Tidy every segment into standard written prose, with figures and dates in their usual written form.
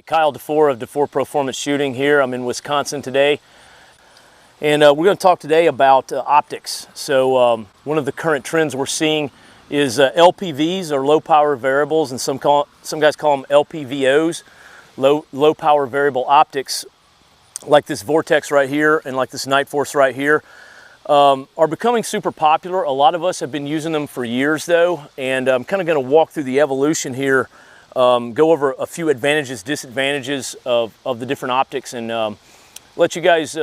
Kyle Defoor of Defoor Performance Shooting here. I'm in Wisconsin today, and we're going to talk today about optics. So one of the current trends we're seeing is LPVs, or low power variables, and some guys call them LPVOs, low power variable optics, like this Vortex right here and like this Night Force right here, are becoming super popular. A lot of us have been using them for years though, and I'm kind of going to walk through the evolution here, go over a few advantages, disadvantages of the different optics, and let you guys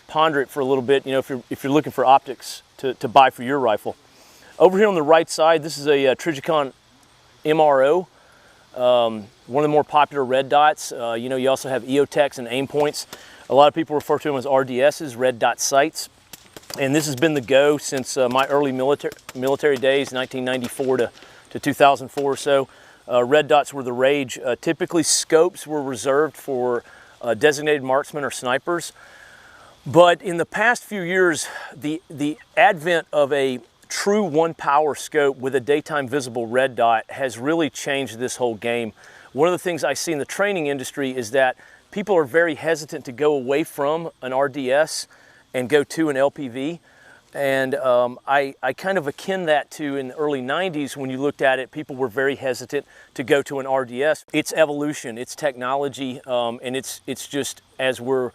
ponder it for a little bit, you know, if you're looking for optics to buy for your rifle. Over here on the right side, this is a Trijicon MRO, one of the more popular red dots. You know, you also have EOTechs and aim points. A lot of people refer to them as RDSs, red dot sights. And this has been the go since my early military days, 1994 to 2004 or so. Red dots were the rage. Typically scopes were reserved for designated marksmen or snipers. But in the past few years, the advent of a true one power scope with a daytime visible red dot has really changed this whole game. One of the things I see in the training industry is that people are very hesitant to go away from an RDS and go to an LPV. And I kind of akin that to in the early 90s when you looked at it, people were very hesitant to go to an RDS. It's evolution, it's technology, and it's just as we're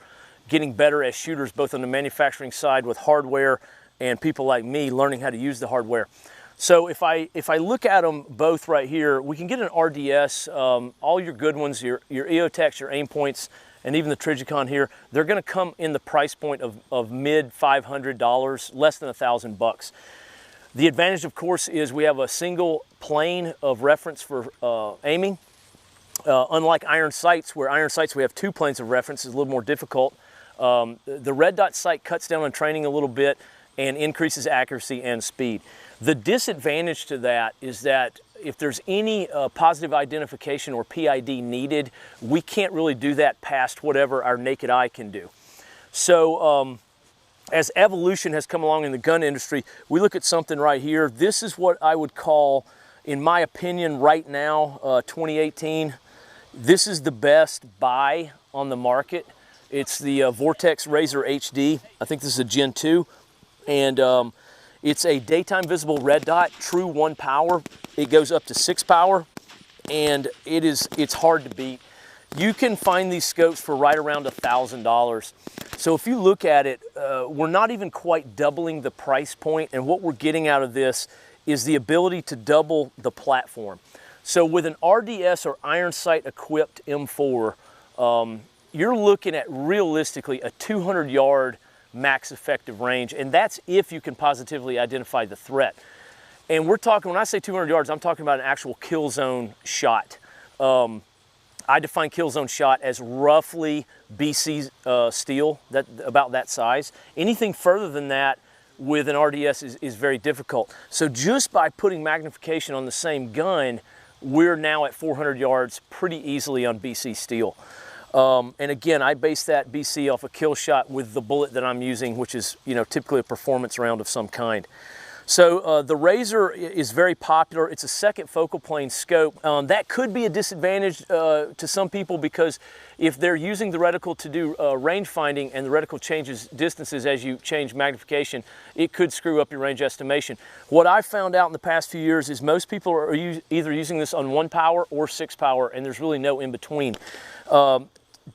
getting better as shooters, both on the manufacturing side with hardware and people like me learning how to use the hardware. So if I look at them both right here, we can get an RDS, all your good ones, your EOTechs, your aim points, and even the Trijicon here, they're going to come in the price point of mid $500, less than $1,000 bucks. The advantage, of course, is we have a single plane of reference for aiming. Unlike iron sights, where iron sights we have two planes of reference, is a little more difficult. The red dot sight cuts down on training a little bit and increases accuracy and speed. The disadvantage to that is that if there's any positive identification or PID needed, we can't really do that past whatever our naked eye can do. So as evolution has come along in the gun industry, we look at something right here. This is what I would call, in my opinion, right now, 2018, this is the best buy on the market. It's the Vortex Razor HD. I think this is a Gen 2. And it's a daytime visible red dot, true one power. It goes up to 6 power, and it's hard to beat. You can find these scopes for right around $1,000. So if you look at it, we're not even quite doubling the price point, and what we're getting out of this is the ability to double the platform. So with an RDS or iron sight equipped M4, you're looking at realistically a 200-yard max effective range, and that's if you can positively identify the threat. And we're talking, when I say 200 yards, I'm talking about an actual kill zone shot. I define kill zone shot as roughly BC steel, about that size. Anything further than that with an RDS is very difficult. So just by putting magnification on the same gun, we're now at 400 yards pretty easily on BC steel. And again, I base that BC off a kill shot with the bullet that I'm using, which is, you know, typically a performance round of some kind. So the Razor is very popular. It's a second focal plane scope. That could be a disadvantage to some people, because if they're using the reticle to do range finding and the reticle changes distances as you change magnification, it could screw up your range estimation. What I've found out in the past few years is most people are either using this on 1 power or 6 power, and there's really no in between.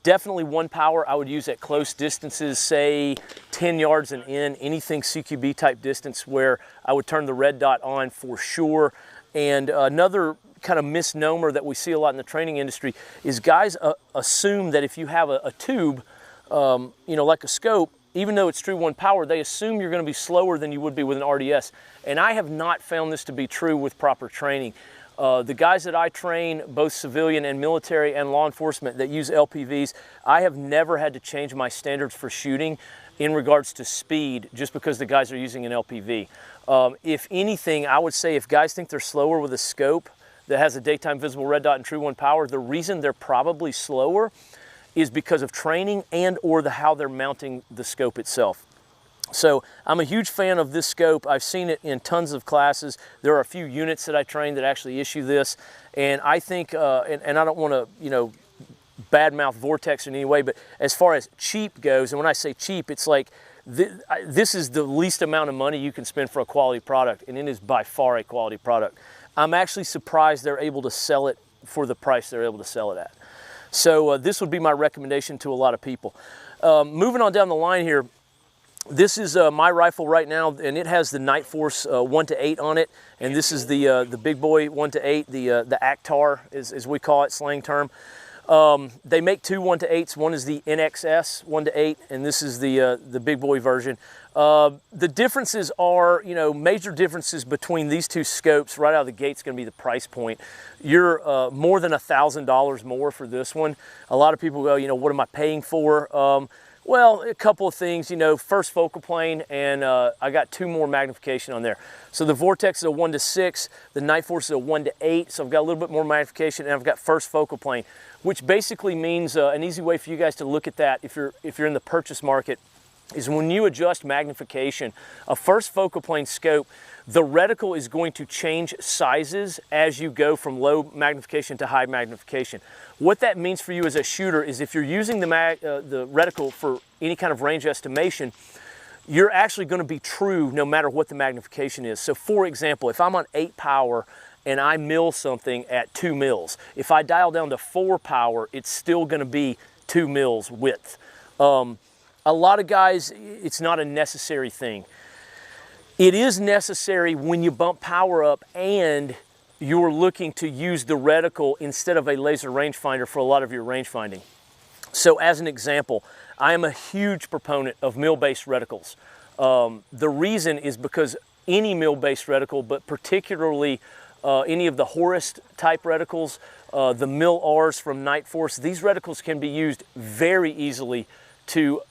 Definitely 1 power I would use at close distances, say 10 yards and in, anything CQB type distance, where I would turn the red dot on for sure. And another kind of misnomer that we see a lot in the training industry is guys assume that if you have a tube, you know, like a scope, even though it's true 1 power, they assume you're going to be slower than you would be with an RDS. And I have not found this to be true with proper training. The guys that I train, both civilian and military and law enforcement, that use LPVs, I have never had to change my standards for shooting in regards to speed just because the guys are using an LPV. If anything, I would say if guys think they're slower with a scope that has a daytime visible red dot and true 1 power, the reason they're probably slower is because of training and or how they're mounting the scope itself. So I'm a huge fan of this scope. I've seen it in tons of classes. There are a few units that I train that actually issue this, and I think, and I don't want to, you know, badmouth Vortex in any way, but as far as cheap goes, and when I say cheap, it's like this is the least amount of money you can spend for a quality product, and it is by far a quality product. I'm actually surprised they're able to sell it for the price they're able to sell it at. So this would be my recommendation to a lot of people. Moving on down the line here, this is my rifle right now, and it has the Night Force 1-8 on it, and this is the big boy 1-8, the Actar as we call it, slang term. They make two 1-8s. One is the NXS 1-8, and this is the big boy version. The differences are, major differences between these two scopes. Right out of the gate is going to be the price point. You're more than $1,000 more for this one. A lot of people go, what am I paying for? Well, a couple of things, first focal plane, and I got 2 more magnification on there. So the Vortex is a 1-6, the Night Force is a 1-8, so I've got a little bit more magnification, and I've got first focal plane, which basically means an easy way for you guys to look at that if you're in the purchase market is when you adjust magnification, a first focal plane scope, the reticle is going to change sizes as you go from low magnification to high magnification. What that means for you as a shooter is if you're using the reticle for any kind of range estimation, you're actually going to be true no matter what the magnification is. So for example, if I'm on 8 power and I mill something at 2 mils, if I dial down to 4 power, it's still going to be 2 mils width. A lot of guys, it's not a necessary thing. It is necessary when you bump power up and you're looking to use the reticle instead of a laser rangefinder for a lot of your range-finding. So as an example, I am a huge proponent of mill-based reticles. The reason is because any mill-based reticle, but particularly any of the Horus type reticles, the Mill-Rs from Night Force, these reticles can be used very easily to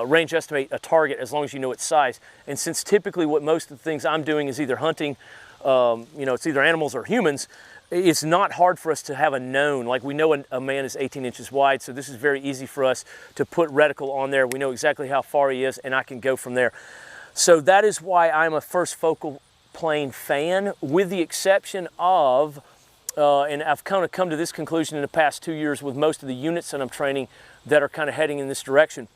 range estimate a target as long as you know its size. And since typically what most of the things I'm doing is either hunting, it's either animals or humans, it's not hard for us to have a known, like we know a man is 18 inches wide, so this is very easy for us to put reticle on there. We know exactly how far he is, and I can go from there. So that is why I'm a first focal plane fan, with the exception of, and I've kind of come to this conclusion in the past 2 years with most of the units that I'm training that are kind of heading in this direction.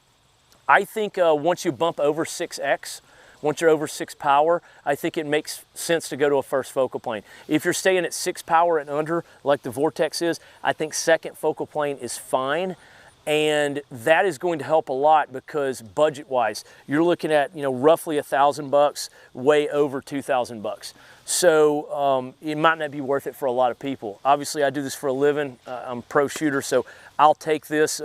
I think once you bump over 6x, once you're over 6 power, I think it makes sense to go to a first focal plane. If you're staying at 6 power and under, like the Vortex is, I think second focal plane is fine. And that is going to help a lot because budget-wise, you're looking at roughly $1,000, way over $2,000. So it might not be worth it for a lot of people. Obviously, I do this for a living. I'm a pro shooter, so I'll take this.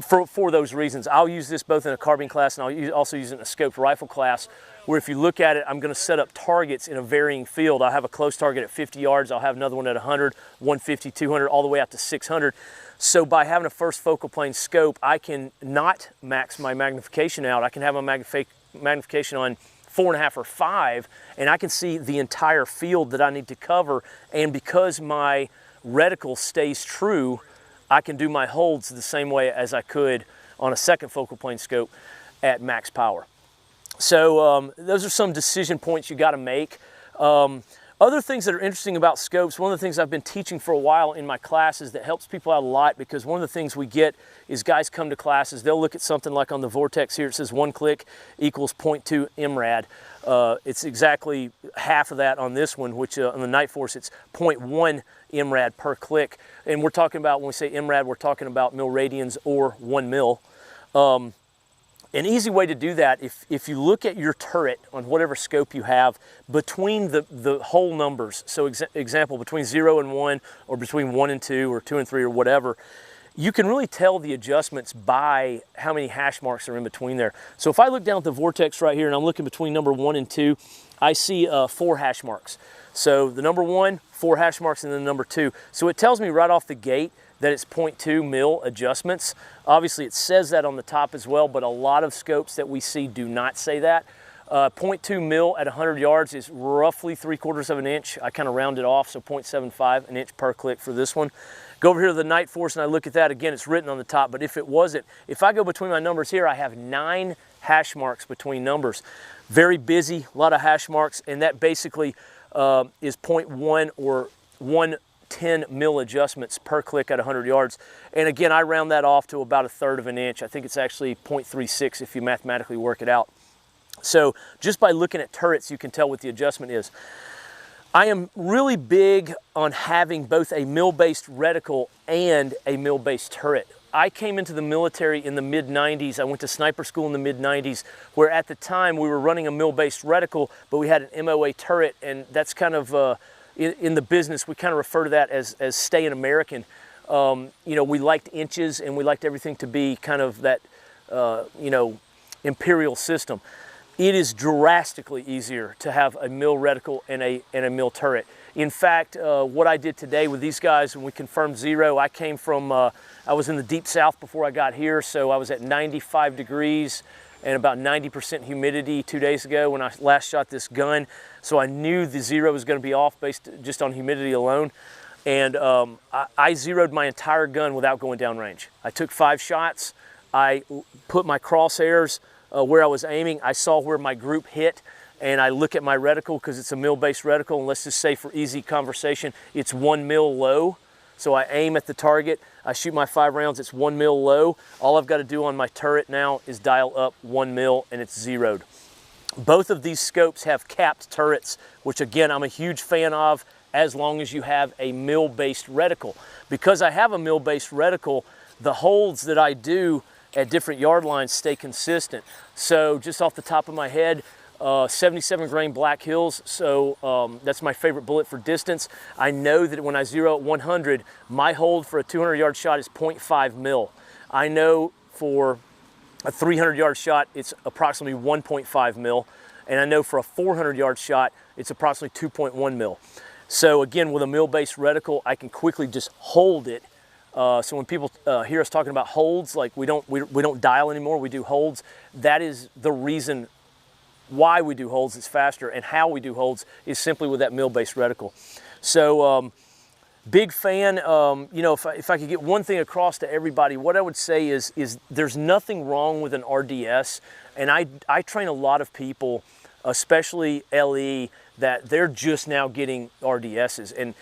For those reasons. I'll use this both in a carbine class and I'll also use it in a scoped rifle class, where if you look at it, I'm going to set up targets in a varying field. I'll have a close target at 50 yards, I'll have another one at 100, 150, 200, all the way out to 600. So by having a first focal plane scope, I can not max my magnification out. I can have my magnification on 4.5 or 5, and I can see the entire field that I need to cover. And because my reticle stays true, I can do my holds the same way as I could on a second focal plane scope at max power. So those are some decision points you got to make. Other things that are interesting about scopes, one of the things I've been teaching for a while in my classes that helps people out a lot, because one of the things we get is guys come to classes, they'll look at something like on the Vortex here, it says 1 click equals 0.2 MRAD. It's exactly half of that on this one, which on the Night Force, it's 0.1 MRAD per click. And we're talking about, when we say MRAD, we're talking about mil radians or 1 mil. An easy way to do that, if you look at your turret on whatever scope you have, between the whole numbers, so example, between 0 and 1, or between 1 and 2, or 2 and 3, or whatever, you can really tell the adjustments by how many hash marks are in between there. So if I look down at the Vortex right here, and I'm looking between number 1 and 2, I see 4 hash marks. So the number 1, 4 hash marks, and then the number 2. So it tells me right off the gate that it's 0.2 mil adjustments. Obviously it says that on the top as well, but a lot of scopes that we see do not say that. 0.2 mil at 100 yards is roughly 3/4 of an inch. I kind of round it off, so 0.75 an inch per click for this one. Go over here to the Night Force and I look at that. Again, it's written on the top, but if it wasn't, if I go between my numbers here, I have 9 hash marks between numbers. Very busy, a lot of hash marks, and that basically is 0.1 or 1 10 mil adjustments per click at 100 yards. And again, I round that off to about 1/3 of an inch. I think it's actually 0.36 if you mathematically work it out. So just by looking at turrets, you can tell what the adjustment is. I am really big on having both a mill-based reticle and a mill-based turret. I came into the military in the mid-90s. I went to sniper school in the mid-90s, where at the time we were running a mill-based reticle, but we had an MOA turret, and that's kind of, in the business, we kind of refer to that as staying American. You know, we liked inches, and we liked everything to be kind of that, you know, imperial system. It is drastically easier to have a mill reticle and a mill turret. In fact, what I did today with these guys when we confirmed zero, I came from, I was in the deep south before I got here, so I was at 95 degrees and about 90% humidity 2 days ago when I last shot this gun. So I knew the zero was going to be off based just on humidity alone. And I zeroed my entire gun without going downrange. I took 5 shots. I put my crosshairs where I was aiming. I saw where my group hit, and I look at my reticle because it's a mill-based reticle, and let's just say for easy conversation, it's 1 mil low. So I aim at the target, I shoot my 5 rounds, it's 1 mil low. All I've got to do on my turret now is dial up 1 mil and it's zeroed. Both of these scopes have capped turrets, which again, I'm a huge fan of as long as you have a mill-based reticle. Because I have a mill-based reticle, the holds that I do at different yard lines stay consistent. So just off the top of my head, 77 grain Black Hills, so that's my favorite bullet for distance. I know that when I zero at 100, my hold for a 200-yard shot is 0.5 mil. I know for a 300-yard shot, it's approximately 1.5 mil, and I know for a 400-yard shot, it's approximately 2.1 mil. So again, with a mill-based reticle, I can quickly just hold it. So when people hear us talking about holds, like we don't dial anymore, we do holds. That is the reason why we do holds. It's faster, and how we do holds is simply with that mill-based reticle. So big fan. You know, if I could get one thing across to everybody, what I would say is there's nothing wrong with an RDS, and I train a lot of people, especially LE, that they're just now getting RDSs. And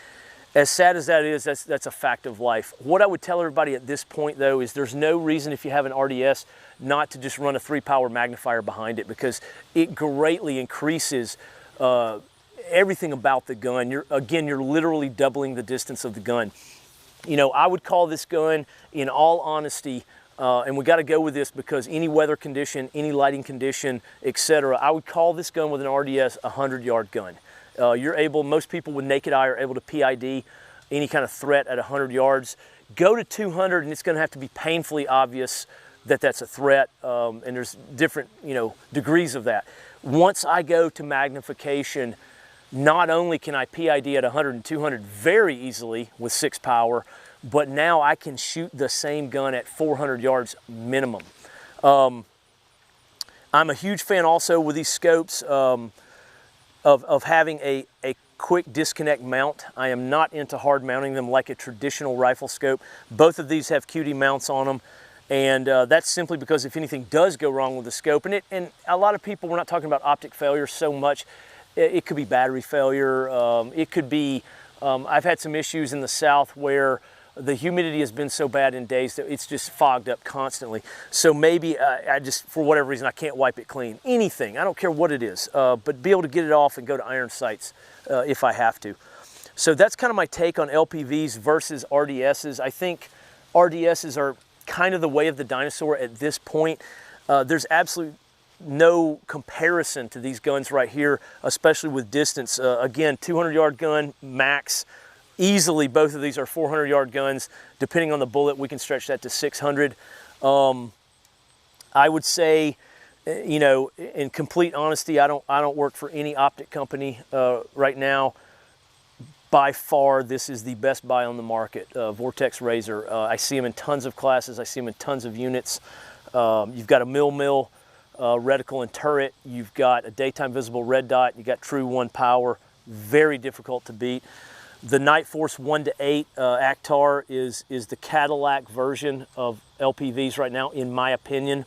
as sad as that is, that's a fact of life. What I would tell everybody at this point, though, is there's no reason if you have an RDS not to just run a 3-power magnifier behind it, because it greatly increases everything about the gun. You're literally doubling the distance of the gun. You know, I would call this gun, in all honesty, and we got to go with this because any weather condition, any lighting condition, etc., I would call this gun with an RDS a 100-yard gun. Most people with naked eye are able to PID any kind of threat at 100 yards. Go to 200 and it's going to have to be painfully obvious that that's a threat, and there's different, you know, degrees of that. Once I go to magnification, not only can I PID at 100 and 200 very easily with 6 power, but now I can shoot the same gun at 400 yards minimum. I'm a huge fan also with these scopes of having a quick disconnect mount. I am not into hard mounting them like a traditional rifle scope. Both of these have QD mounts on them, and that's simply because if anything does go wrong with the scope, and a lot of people, we're not talking about optic failure so much, it could be battery failure, it could be, I've had some issues in the south where the humidity has been so bad in days that it's just fogged up constantly. So maybe I just, for whatever reason, I can't wipe it clean. Anything, I don't care what it is, but be able to get it off and go to iron sights if I have to. So that's kind of my take on LPVs versus RDSs. I think RDSs are kind of the way of the dinosaur at this point. There's absolutely no comparison to these guns right here, especially with distance. Again, 200-yard gun max. Easily, both of these are 400-yard guns. Depending on the bullet, we can stretch that to 600. I would say, you know, in complete honesty, I don't work for any optic company right now. By far, this is the best buy on the market, Vortex Razor. I see them in tons of classes. I see them in tons of units. You've got a mill reticle and turret. You've got a daytime visible red dot. You've got true 1 power. Very difficult to beat. The Night Force 1-8 Actar is the Cadillac version of LPVs right now, in my opinion.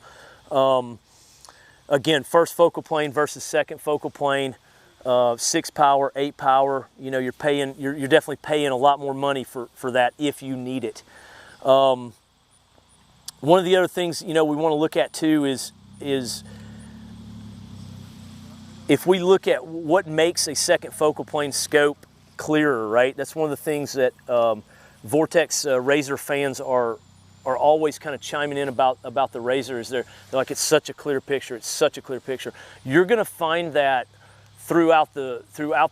Again, first focal plane versus second focal plane. 6 power, 8 power, you know, you're definitely paying a lot more money for that if you need it. One of the other things, you know, we want to look at too is if we look at what makes a second focal plane scope clearer, right? That's one of the things that Vortex Razor fans are always kind of chiming in about the Razor. Is they're like, it's such a clear picture. It's such a clear picture. You're going to find that throughout the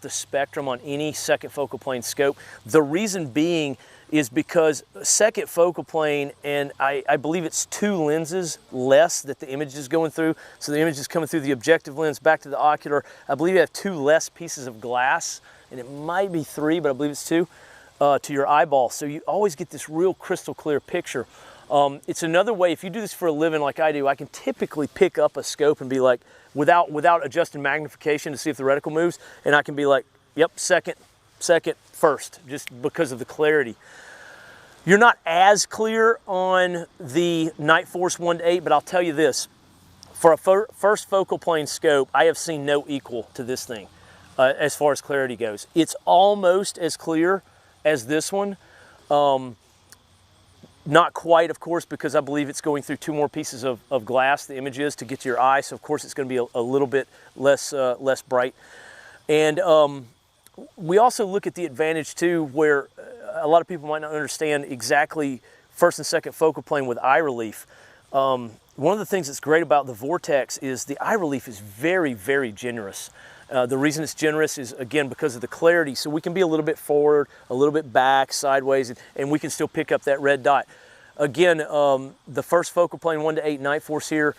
spectrum on any second focal plane scope. The reason being is because second focal plane, and I believe it's 2 lenses less that the image is going through. So the image is coming through the objective lens back to the ocular. I believe you have 2 less pieces of glass, and it might be 3, but I believe it's 2 to your eyeball. So you always get this real crystal clear picture. It's another way, if you do this for a living like I do, I can typically pick up a scope and be like, without adjusting magnification to see if the reticle moves, and I can be like, yep, second, first, just because of the clarity. You're not as clear on the Night Force 1-8, but I'll tell you this, for a first focal plane scope, I have seen no equal to this thing as far as clarity goes. It's almost as clear as this one. Not quite, of course, because I believe it's going through 2 more pieces of glass, the image is, to get to your eye. So of course it's going to be a little bit less bright. And we also look at the advantage too, where a lot of people might not understand exactly first and second focal plane with eye relief. One of the things that's great about the Vortex is the eye relief is very, very generous. The reason it's generous is, again, because of the clarity. So we can be a little bit forward, a little bit back, sideways, and we can still pick up that red dot. Again, the first focal plane 1-8 Night Force here,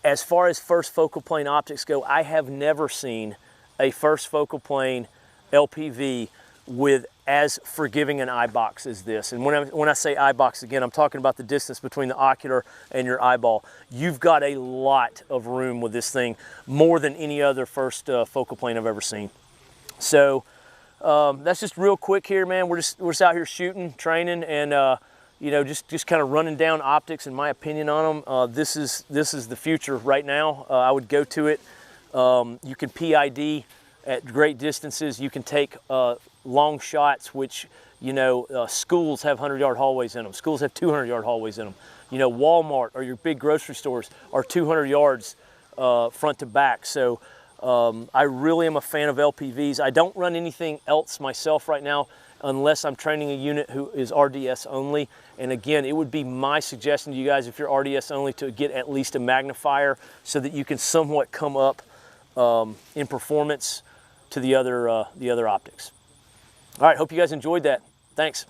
as far as first focal plane optics go, I have never seen a first focal plane LPV with as forgiving an eye box as this. And when I say eye box, again, I'm talking about the distance between the ocular and your eyeball. You've got a lot of room with this thing, more than any other first focal plane I've ever seen. So that's just real quick here, man. We're just out here shooting, training, and you know, just kind of running down optics and my opinion on them. This is the future right now. I would go to it. You can PID at great distances. You can take long shots, which, you know, schools have 100-yard hallways in them. Schools have 200-yard hallways in them. You know, Walmart or your big grocery stores are 200 yards front to back. So I really am a fan of LPVs. I don't run anything else myself right now unless I'm training a unit who is RDS only. And again, it would be my suggestion to you guys, if you're RDS only, to get at least a magnifier so that you can somewhat come up in performance to the other optics. All right, hope you guys enjoyed that. Thanks.